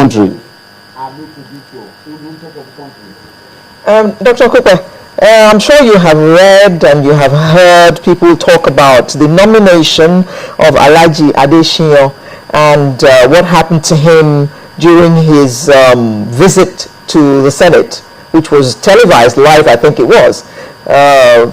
country. Dr. Okupe, I'm sure you have read and you have heard people talk about the nomination of Alhaji Adesina and what happened to him during his visit to the Senate, which was televised live, I think it was,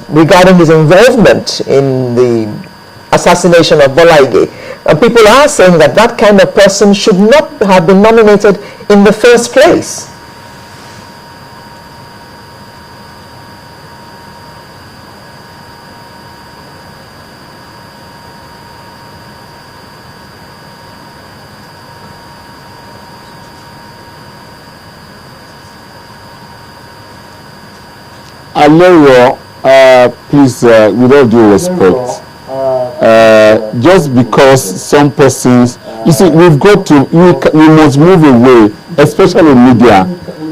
regarding his involvement in the assassination of Bola Ige. And people are saying that that kind of person should not have been nominated in the first place. Alero, please, with all due respect, just because some persons, you see, we've got to, we must move away, especially media,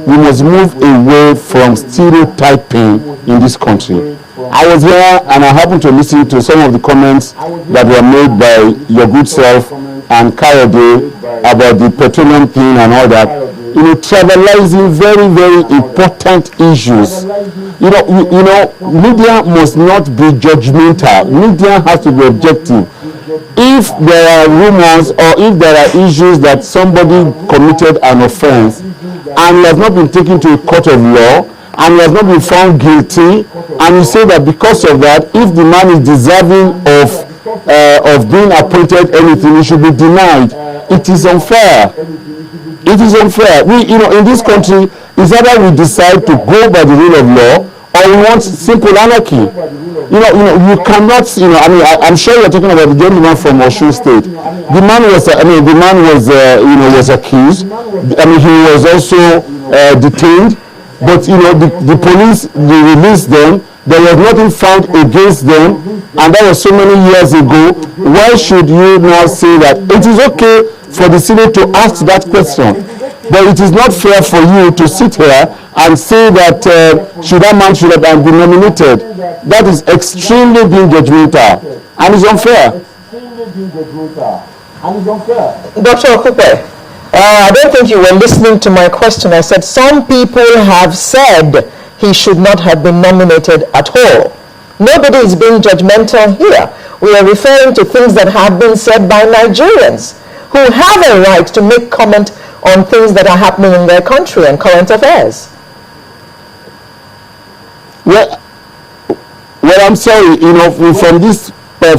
we must move away from stereotyping in this country. I was there and I happened to listen to some of the comments that were made by your good self and Kayode about the petroleum thing and all that. You know, trivializing very, very important issues. You know, media must not be judgmental. Media has to be objective. If there are rumors or if there are issues that somebody committed an offense and has not been taken to a court of law and has not been found guilty, and you say that because of that, if the man is deserving of being appointed anything, he should be denied. It is unfair. It is unfair. We, you know, in this country, it's either we decide to go by the rule of law or we want simple anarchy. You know, you cannot, you know, I mean, I'm sure you're talking about the gentleman from Osun State. The man was, was accused. I mean, he was also detained. But, you know, the police, they released them. There was nothing found against them. And that was so many years ago. Why should you now say that it is okay for the Senate to ask that question? But it is not fair for you to sit here and say that that man should have been nominated. That is extremely being judgmental and it's unfair. Dr. Okupe, I don't think you were listening to my question. I said some people have said he should not have been nominated at all. Nobody is being judgmental here. We are referring to things that have been said by Nigerians who have a right to make comment on things that are happening in their country and current affairs. Well, I'm sorry, you know, from this,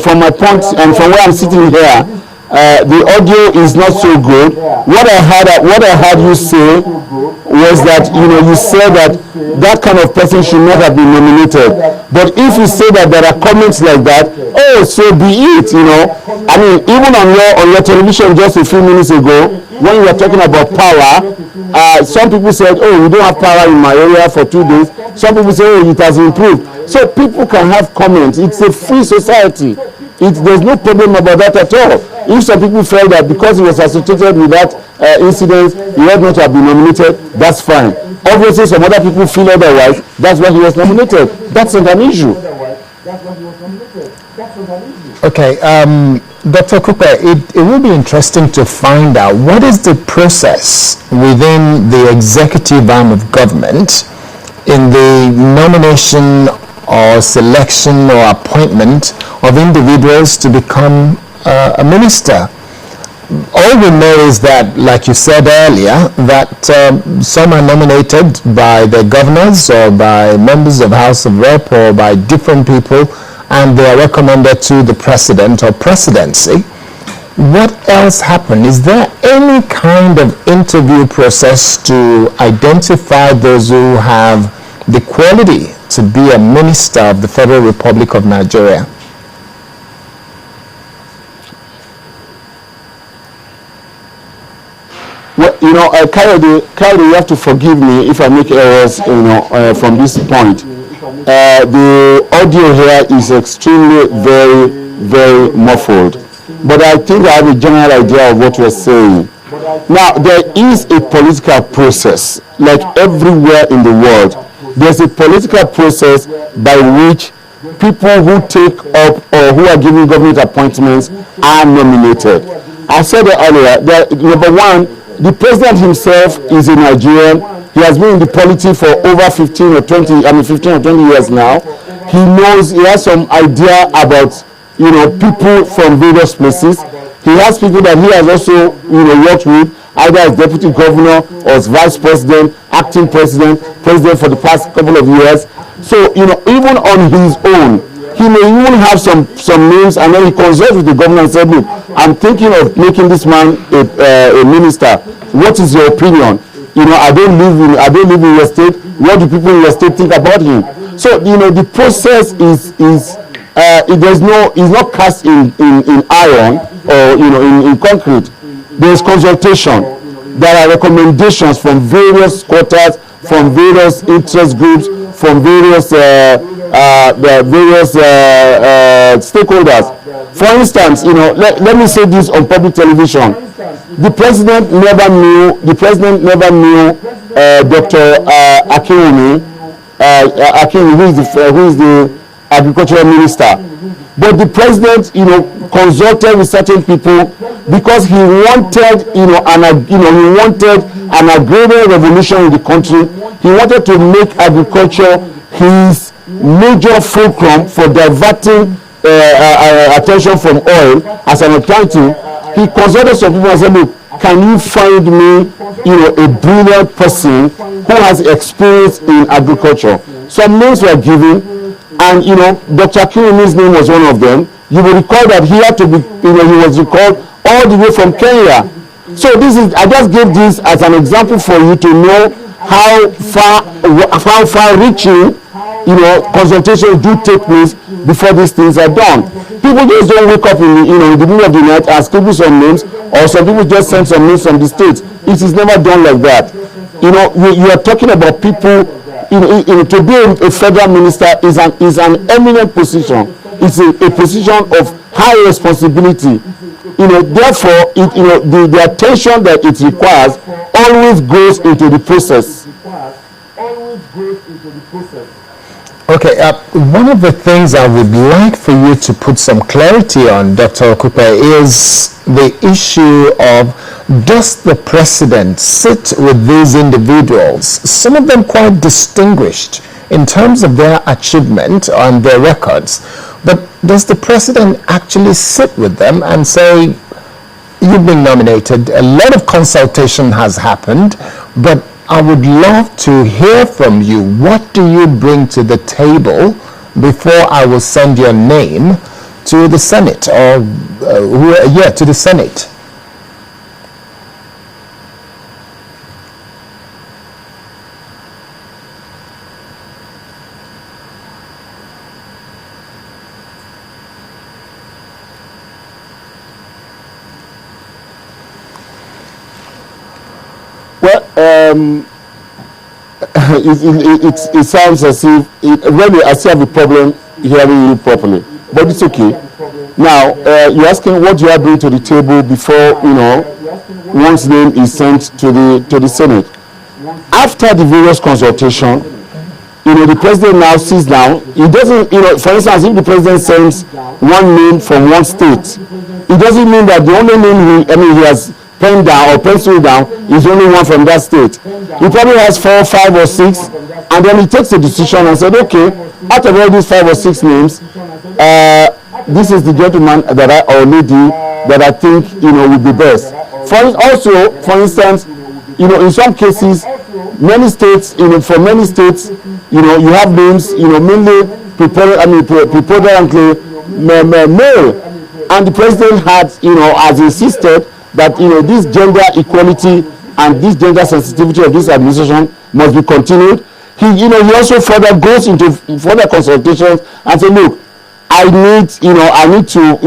from my point and from where I'm sitting here, the audio is not so good. What I heard you say was that, you know, you said that kind of person should not have been nominated. But if you say that there are comments like that, oh, so be it, you know. I mean, even on your television just a few minutes ago, when you were talking about power, some people said, oh, we don't have power in my area for 2 days. Some people say, oh, it has improved. So people can have comments. It's a free society. There's no problem about that at all. If some people felt that because he was associated with that incident, he had not have been nominated, that's fine. Obviously, some other people feel otherwise. That's why he was nominated. That's not an issue. Okay, Dr. Okupe, it will be interesting to find out what is the process within the executive arm of government in the nomination or selection or appointment of individuals to become a minister. All we know is that, like you said earlier, that some are nominated by the governors or by members of House of Rep or by different people, and they are recommended to the president or presidency. What else happened? Is there any kind of interview process to identify those who have the quality to be a minister of the Federal Republic of Nigeria? Well, you know, Kayode, you have to forgive me if I make errors, you know, from this point. The audio here is extremely very, very muffled. But I think I have a general idea of what you're saying. Now, there is a political process, like everywhere in the world. There's a political process by which people who take up or who are given government appointments are nominated. I said it earlier, that number one, the president himself is a Nigerian. He has been in the politics for over 15 or 20 years now. He knows, he has some idea about, people from various places. He has people that he has also, worked with, either as deputy governor or as vice president, acting president for the past couple of years. So, even on his own, he may even have some names, and then he consults with the governor and said, look, I'm thinking of making this man a minister. What is your opinion? I don't live in your state. What do people in your state think about him? So, the process is not cast in iron or, in concrete. There is consultation. There are recommendations from various quarters, from various interest groups, from various stakeholders. For instance, let me say this on public television. The president never knew Dr. Akinwumi, who is the agricultural minister. But the president, consulted with certain people because he wanted, he wanted an agrarian revolution in the country. He wanted to make agriculture his major fulcrum for diverting attention from oil as an alternative. He consulted some people and said, look, can you find me, a brilliant person who has experience in agriculture? Some names were given, and Dr. Akinwumi's name was one of them. You will recall that he had to be, he was recalled all the way from Kenya. So I just gave this as an example for you to know how far-reaching, consultations do take place before these things are done. People just don't wake up in the middle of the night and scribble some names, or some people just send some names from the states. It is never done like that. You are talking about people. To be a federal minister is an eminent position. It's a position of high responsibility. Therefore, the attention that it requires always goes into the process. Okay, one of the things I would like for you to put some clarity on, Dr. Okupe, is the issue of, does the president sit with these individuals, some of them quite distinguished in terms of their achievement and their records, but does the president actually sit with them and say, you've been nominated, a lot of consultation has happened, but I would love to hear from you. What do you bring to the table before I will send your name to the Senate to the Senate? Well, it sounds as if really I still have a problem hearing you properly, but it's okay. Now you're asking what do I bring to the table before one's name is sent to the Senate. After the various consultation, the president now sits down. He doesn't, for instance, if the president sends one name from one state, it doesn't mean that the only name he has pen down or pencil down is only one from that state. He probably has 4, 5 or 6, and then he takes a decision and said, okay, out of all these 5 or 6 names, this is the gentleman or lady that I think would be best. For instance, in some cases, many states, for many states, you have names, mainly preponderantly male, and the president has insisted that this gender equality and this gender sensitivity of this administration must be continued. He also further goes into further consultations and say, look, I need to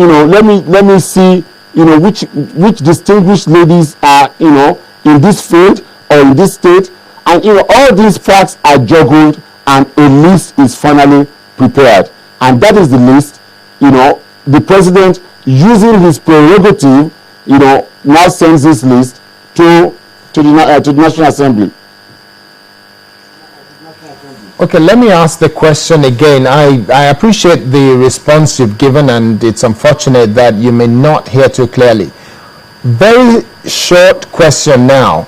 let me see which distinguished ladies are in this field or in this state, and all these facts are juggled and a list is finally prepared, and that is the list. The president, using his prerogative, now sends this list to the National Assembly. Okay, let me ask the question again. I appreciate the response you've given, and it's unfortunate that you may not hear too clearly. Very short question now.